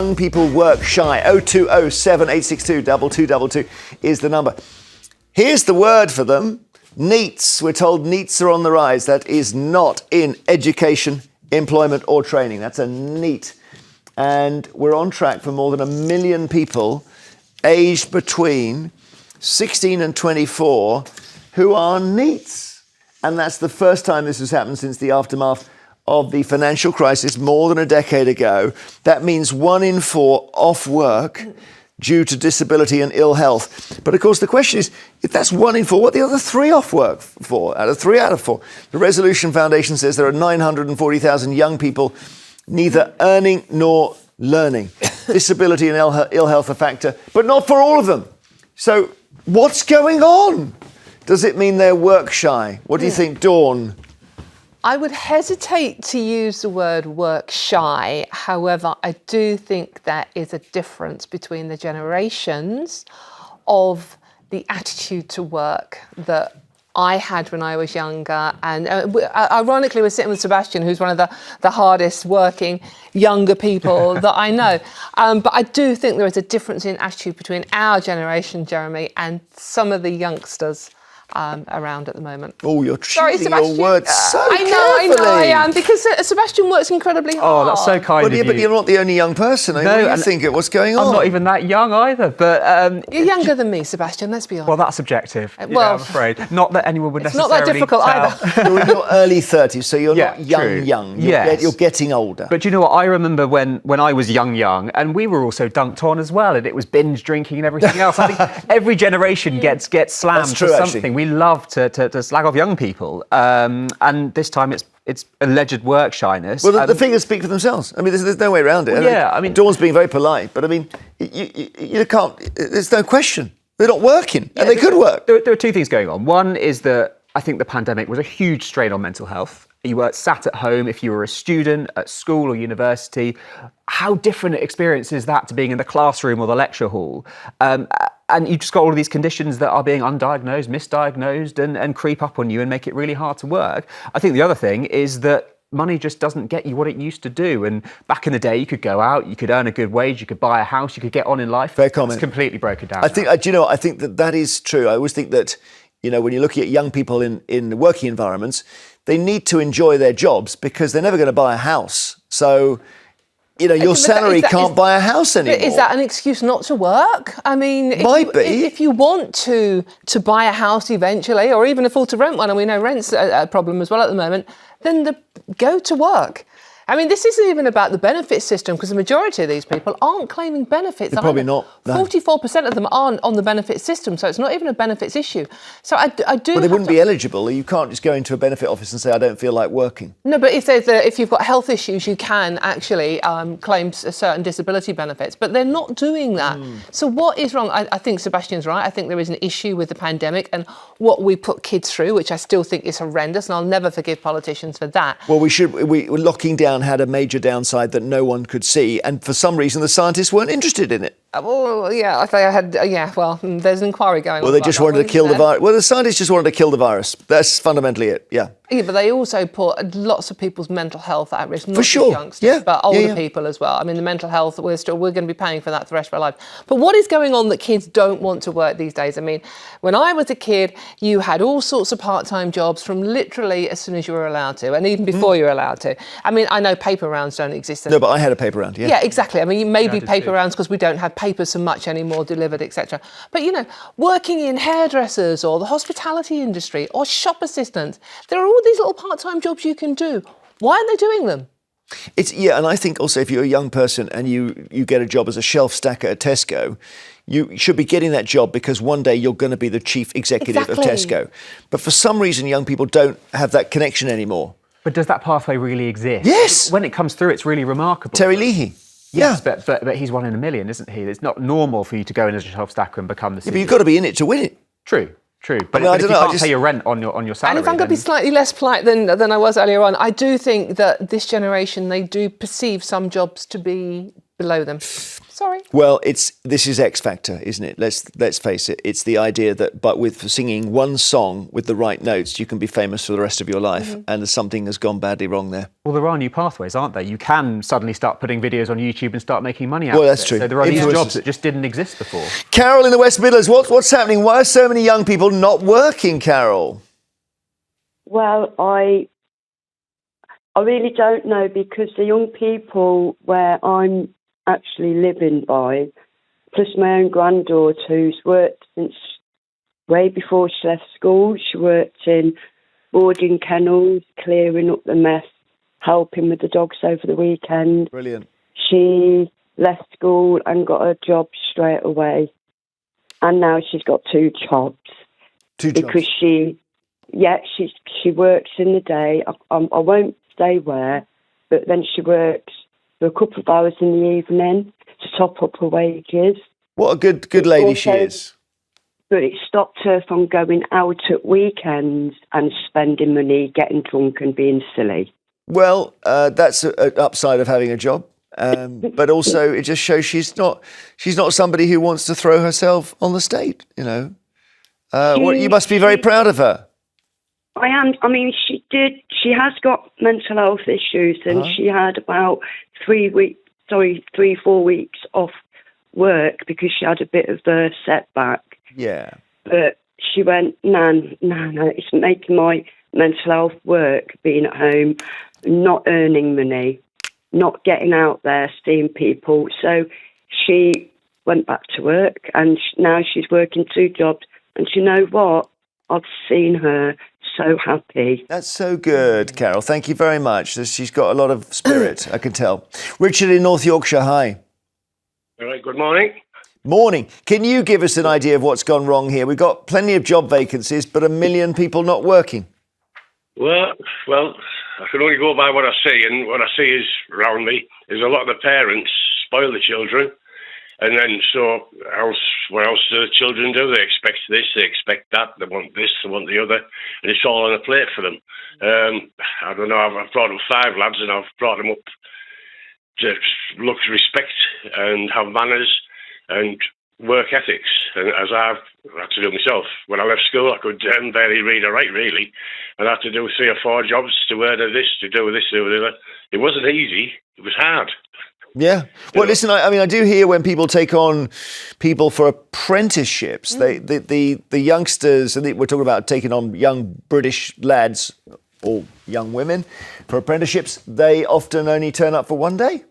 young people work shy? 0207 862 2222 is the number. Here's the word for them. Neets. We're told Neets are on the rise. That is not in education, employment or training. That's a NEET. And we're on track for more than 1 million people aged between 16 and 24 who are Neets. And that's the first time this has happened since the aftermath of the financial crisis more than a decade ago. That means 1 in 4 off work due to disability and ill health. But of course, the question is, if that's 1 in 4, what are the other 3 off work for? Out of 3 out of 4. The Resolution Foundation says there are 940,000 young people neither earning nor learning. Disability and ill health a factor, but not for all of them. So what's going on? Does it mean they're work shy? What do you think, Dawn? I would hesitate to use the word work shy. However, I do think there is a difference between the generations of the attitude to work that I had when I was younger. And ironically, we're sitting with Sebastian, who's one of the hardest working younger people that I know. But I do think there is a difference in attitude between our generation, Jeremy, and some of the youngsters around at the moment. Oh, you're choosing your words so carefully. I know I am, because Sebastian works incredibly hard. Oh, that's so kind of you. But you're not the only young person. No, what do you think? What's going on? I'm not even that young either, but... You're younger than me, Sebastian, let's be honest. Well, that's subjective, well, I'm afraid. Not that anyone would necessarily It's not that difficult either. You're in your early 30s, so you're not true. young. Yes. You're getting older. But you know what? I remember when I was young, and we were also dunked on as well, and it was binge drinking and everything else. I think every generation gets slammed for something. Actually. We love to slag off young people, and this time it's alleged work shyness. Well, the figures speak for themselves. I mean, there's no way around it. Well, I mean, Dawn's being very polite, but I mean, you can't. There's no question they're not working, and they could work. There are 2 things going on. One is that I think the pandemic was a huge strain on mental health. You were sat at home if you were a student at school or university. How different an experience is that to being in the classroom or the lecture hall? And you've just got all of these conditions that are being undiagnosed, misdiagnosed, and creep up on you and make it really hard to work. I think the other thing is that money just doesn't get you what it used to do. And back in the day, you could go out, you could earn a good wage, you could buy a house, you could get on in life. Fair comment. It's completely broken down. I think, I think that is true. I always think that, when you're looking at young people in working environments, they need to enjoy their jobs because they're never going to buy a house. So, your salary can't buy a house anymore. Is that an excuse not to work? I mean, if you want to buy a house eventually, or even afford to rent one, and we know rent's a problem as well at the moment, then go to work. I mean, this isn't even about the benefits system, because the majority of these people aren't claiming benefits. They're probably not. No. 44% of them aren't on the benefits system, so it's not even a benefits issue. So I do. Well, they wouldn't be eligible. You can't just go into a benefit office and say, I don't feel like working. No, but if you've got health issues, you can actually claim certain disability benefits, but they're not doing that. So what is wrong? I think Sebastian's right. I think there is an issue with the pandemic and what we put kids through, which I still think is horrendous, and I'll never forgive politicians for that. Well, we're locking down had a major downside that no one could see, and for some reason the scientists weren't interested in it. Well, yeah, I think I had. There's an inquiry going on. Well, they just wanted to kill the virus. Well, the scientists just wanted to kill the virus. That's fundamentally it. Yeah. Yeah, but they also put lots of people's mental health at risk, not for sure. just youngsters, but older people as well. I mean, the mental health, we're going to be paying for that for the rest of our life. But what is going on that kids don't want to work these days? I mean, when I was a kid, you had all sorts of part-time jobs from literally as soon as you were allowed to, and even before you were allowed to. I mean, I know paper rounds don't exist anymore. No, but I had a paper round, Yeah, exactly. I mean, maybe paper rounds because we don't have paper so much anymore delivered, etc. But, working in hairdressers or the hospitality industry or shop assistants, there are all these little part-time jobs you can do. Why aren't they doing them? And I think also if you're a young person and you get a job as a shelf stacker at Tesco, you should be getting that job because one day you're going to be the chief executive of Tesco. But for some reason, young people don't have that connection anymore. But does that pathway really exist? Yes. When it comes through, it's really remarkable. Terry Leahy. Yes, but he's 1 in a million, isn't he? It's not normal for you to go in as a shelf stacker and become the CEO. Yeah, but you've got to be in it to win it. True. But, if you can't pay your rent on your salary... And if I'm going to be slightly less polite than I was earlier on, I do think that this generation, they do perceive some jobs to be below them. Sorry. Well, this is X Factor, isn't it? Let's face it. It's the idea that, but with singing one song with the right notes, you can be famous for the rest of your life. And something has gone badly wrong there. Well, there are new pathways, aren't there? You can suddenly start putting videos on YouTube and start making money out of it. Well, that's true. So there are these Influencers. jobs that just didn't exist before. Carol in the West Midlands, what's happening? Why are so many young people not working, Carol? Well, I really don't know, because the young people where I'm actually living by, plus my own granddaughter who's worked since way before she left school. She worked in boarding kennels, clearing up the mess, helping with the dogs over the weekend. Brilliant. She left school and got a job straight away. And now she's got 2 jobs. 2 jobs. Because she works in the day. I won't say where, but then she works for a couple of hours in the evening to top up her wages. What a good lady she is. But it stopped her from going out at weekends and spending money, getting drunk and being silly. Well, that's an upside of having a job. But also it just shows she's not somebody who wants to throw herself on the stage, you know. You must be very proud of her. I am. I mean, she has got mental health issues, and she had about 4 weeks off work because she had a bit of a setback. Yeah. But she went, no, it's making my mental health work, being at home, not earning money, not getting out there, seeing people. So she went back to work, and now she's working 2 jobs. And you know what? I've seen her so happy. That's so good, Carol. Thank you very much. She's got a lot of spirit, I can tell. Richard in North Yorkshire, hi. All right, good morning. Morning. Can you give us an idea of what's gone wrong here? We've got plenty of job vacancies, but 1 million people not working. Well, I can only go by what I see, and what I see is around me is a lot of the parents spoil the children, and then what else do the children do? They expect this, they expect that, they want this, they want the other, and it's all on a plate for them. I don't know, I've brought up 5 lads, and I've brought them up to look respect and have manners and work ethics, and as I've had to do myself. When I left school, I could barely read or write, really, and I had to do 3 or 4 jobs to earn this, to do this, to do the other. It wasn't easy, it was hard. Yeah. Well, listen, I mean, I do hear when people take on people for apprenticeships, the youngsters, and we're talking about taking on young British lads or young women for apprenticeships, they often only turn up for 1 day.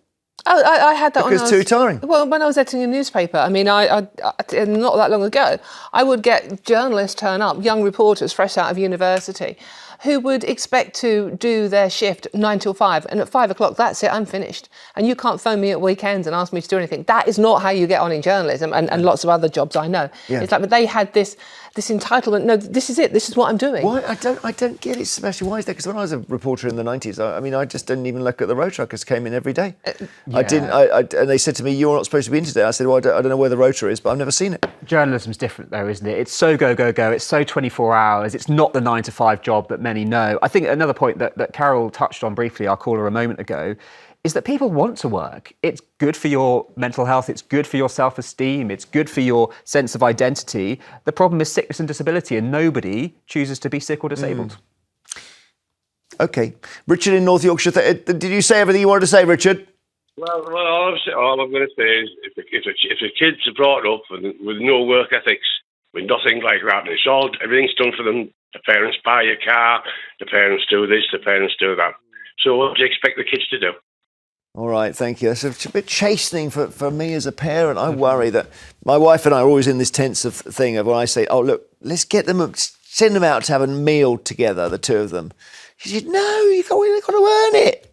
Oh, I had that because too tiring. Well, when I was editing a newspaper, I mean, I not that long ago, I would get journalists turn up, young reporters fresh out of university, who would expect to do their shift 9 till 5, and at 5 o'clock, that's it, I'm finished. And you can't phone me at weekends and ask me to do anything. That is not how you get on in journalism and lots of other jobs I know. Yeah. It's like, but they had this entitlement. No, this is it. This is what I'm doing. Why? I don't get it, Sebastian. Why is that? Because when I was a reporter in the 90s, I just didn't even look at the road truckers came in every day. Yeah. I didn't. And they said to me, "You're not supposed to be in today." I said, "Well, I don't know where the rotor is, but I've never seen it." Journalism's different though, isn't it? It's so go. It's so 24 hours. It's not the 9 to 5 job that many know. I think another point that Carol touched on briefly, our caller a moment ago, is that people want to work. It's good for your mental health. It's good for your self-esteem. It's good for your sense of identity. The problem is sickness and disability, and nobody chooses to be sick or disabled. Okay. Richard in North Yorkshire, did you say everything you wanted to say, Richard? Well, all I'm going to say is if the kids are brought up with no work ethics, with nothing like that, and everything's done for them. The parents buy a car, the parents do this, the parents do that. So what do you expect the kids to do? All right, thank you. It's a bit chastening for me as a parent. I worry that my wife and I are always in this tense thing of when I say, "Oh, look, let's send them out to have a meal together, the 2 of them." She said, "No, you've got to earn it.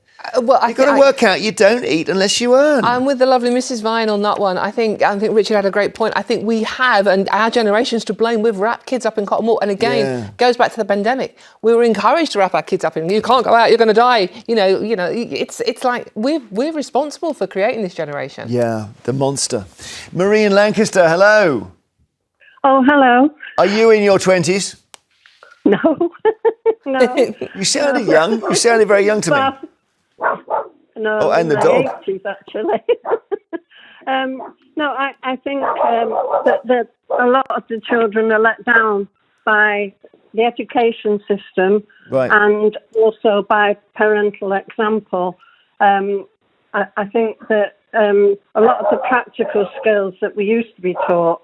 Well, You've got to work out. You don't eat unless you earn." I'm with the lovely Mrs. Vine on that one. I think Richard had a great point. I think we have, and our generation's to blame. We've wrapped kids up in cotton wool, and again, goes back to the pandemic. We were encouraged to wrap our kids up in. You can't go out. You're going to die. You know. It's like we're responsible for creating this generation. Yeah, the monster. Marie in Lancaster, hello. Oh, hello. Are you in your 20s? No. No. You sounded young. You sounded very young to me. No, Oh, and the I'm dog. in my 80s, actually. No, I think that a lot of the children are let down by the education system Right. and also by parental example. I think that a lot of the practical skills that we used to be taught,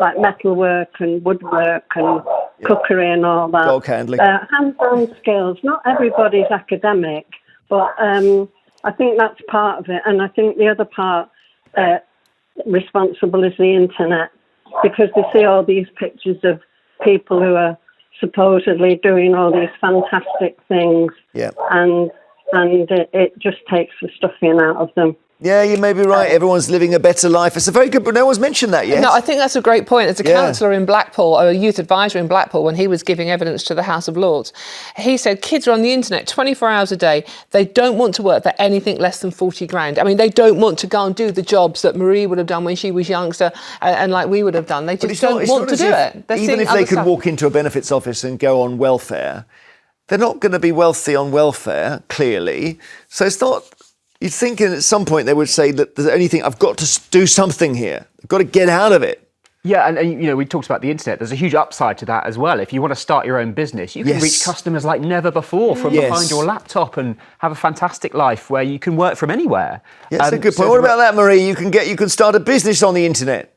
like metalwork and woodwork and cookery and all that, Dog handling. hands-on skills. Not everybody's academic, but I think that's part of it. And I think the other part responsible is the internet, because they see all these pictures of people who are supposedly doing all these fantastic things, and it just takes the stuffing out of them. Yeah, you may be right. Everyone's living a better life. It's a very good, but no one's mentioned that yet. No, I think that's a great point. As a counsellor in Blackpool, or a youth advisor in Blackpool, when he was giving evidence to the House of Lords, he said kids are on the internet 24 hours a day. They don't want to work for anything less than 40 grand. I mean, they don't want to go and do the jobs that Marie would have done when she was youngster and like we would have done. They just don't want to do it. Even if they could walk into a benefits office and go on welfare, they're not going to be wealthy on welfare, clearly. So it's not... You'd think at some point they would say that the only thing, I've got to do something here. I've got to get out of it. Yeah, and you know, we talked about the internet. There's a huge upside to that as well. If you want to start your own business, you can reach customers like never before from behind your laptop and have a fantastic life where you can work from anywhere. Yeah, that's a good point. What about that, Marie? You can start a business on the internet.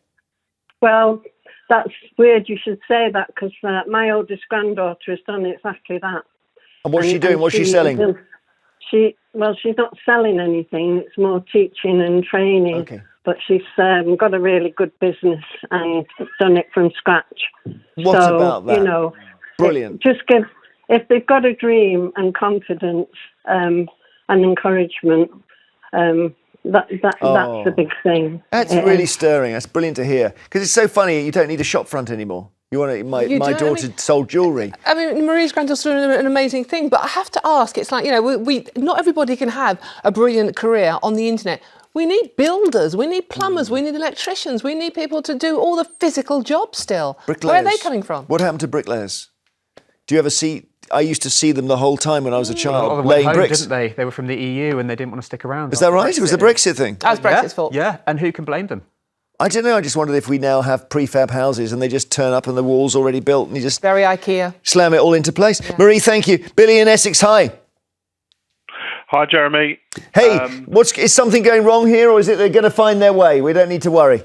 Well, that's weird you should say that, because my oldest granddaughter has done exactly that. And what's she doing? What's she selling? She's not selling anything. It's more teaching and training. Okay. But she's got a really good business and done it from scratch. What about that? You know, brilliant. If they've got a dream and confidence and encouragement, that's the big thing. That's really stirring. That's brilliant to hear. Because it's so funny. You don't need a shop front anymore. You want to, my daughter sold jewellery. I mean, Marie's granddaughter's doing an amazing thing, but I have to ask, it's like, you know, we not everybody can have a brilliant career on the internet. We need builders, we need plumbers, we need electricians, we need people to do all the physical jobs still. Bricklayers. Where are they coming from? What happened to bricklayers? Do you ever see... I used to see them the whole time when I was a child, laying home, bricks. Didn't they? They were from the EU and they didn't want to stick around. Is that right? It was the Brexit thing. That was Brexit's fault. Yeah, and who can blame them? I don't know. I just wondered if we now have prefab houses and they just turn up and the wall's already built and you just... Very IKEA. Slam it all into place. Yeah. Marie, thank you. Billy in Essex, hi. Hi, Jeremy. Hey, is something going wrong here, or is it they're going to find their way? We don't need to worry.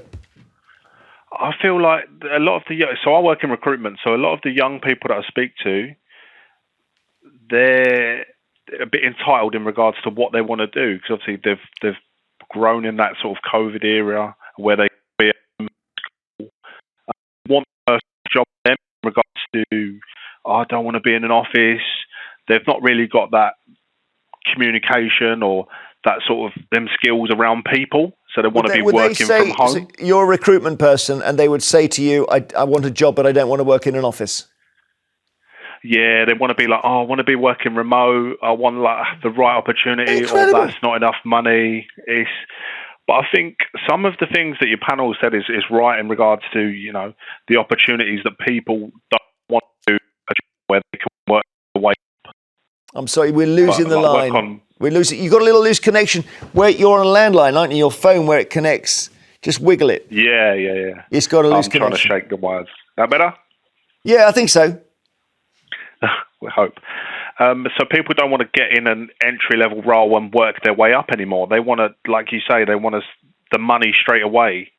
I feel like a lot of so I work in recruitment, so a lot of the young people that I speak to, they're a bit entitled in regards to what they want to do, because obviously they've grown in that sort of COVID era where they want a job in regards to, I don't want to be in an office. They've not really got that communication or that sort of them skills around people, so they want to be working from home. So you're a recruitment person and they would say to you, I want a job but I don't want to work in an office. Yeah, they want to be like, I want to be working remote. I want like the right opportunity. Incredible. Or that's not enough money. But I think some of the things that your panel said is right in regards to, you know, the opportunities that people don't want to do where they can work away. I'm sorry, we're losing the line. We're losing. You've got a little loose connection where you're on a landline, aren't you? Your phone where it connects. Just wiggle it. Yeah. It's got a loose connection. I'm trying to shake the wires. That better? Yeah, I think so. We hope. So people don't want to get in an entry-level role and work their way up anymore. They want to, like you say, they want the money straight away.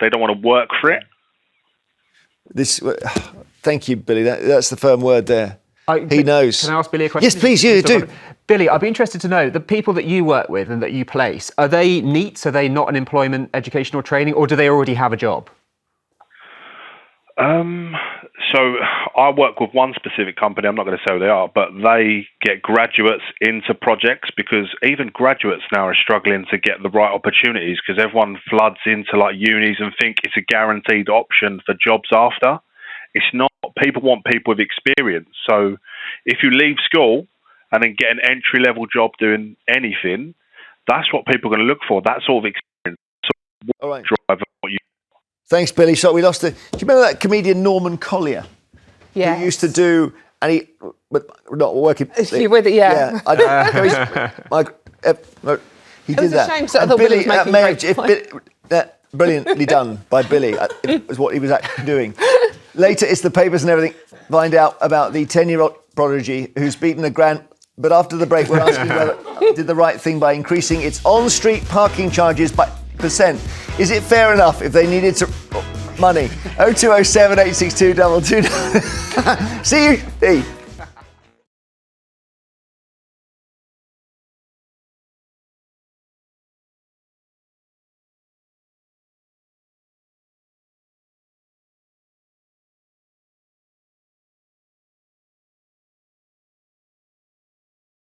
They don't want to work for it. Thank you, Billy. That's the firm word there. He knows. Can I ask Billy a question? Yes, please, you do. Billy, I'd be interested to know, the people that you work with and that you place, are they Neets? Are they not in employment, education or training, or do they already have a job? So I work with one specific company, I'm not going to say who they are, but they get graduates into projects, because even graduates now are struggling to get the right opportunities, because everyone floods into like unis and think it's a guaranteed option for jobs after. It's not. People want people with experience. So if you leave school and then get an entry-level job doing anything, that's what people are going to look for, that sort of experience. All right. Drive what you. Thanks, Billy. So we lost do you remember that comedian Norman Collier? Yeah. Who used to do, and he, but not working. You with it, yeah. I don't, he did that. It was a shame, so I thought Billy was making Brilliantly done by Billy. It was what he was actually doing. Later, it's the papers and everything. Find out about the 10-year-old prodigy who's beaten a grand. But after the break, we're asking whether it did the right thing by increasing its on-street parking charges by percent. Is it fair enough if they needed money? 0207 862 22. See you.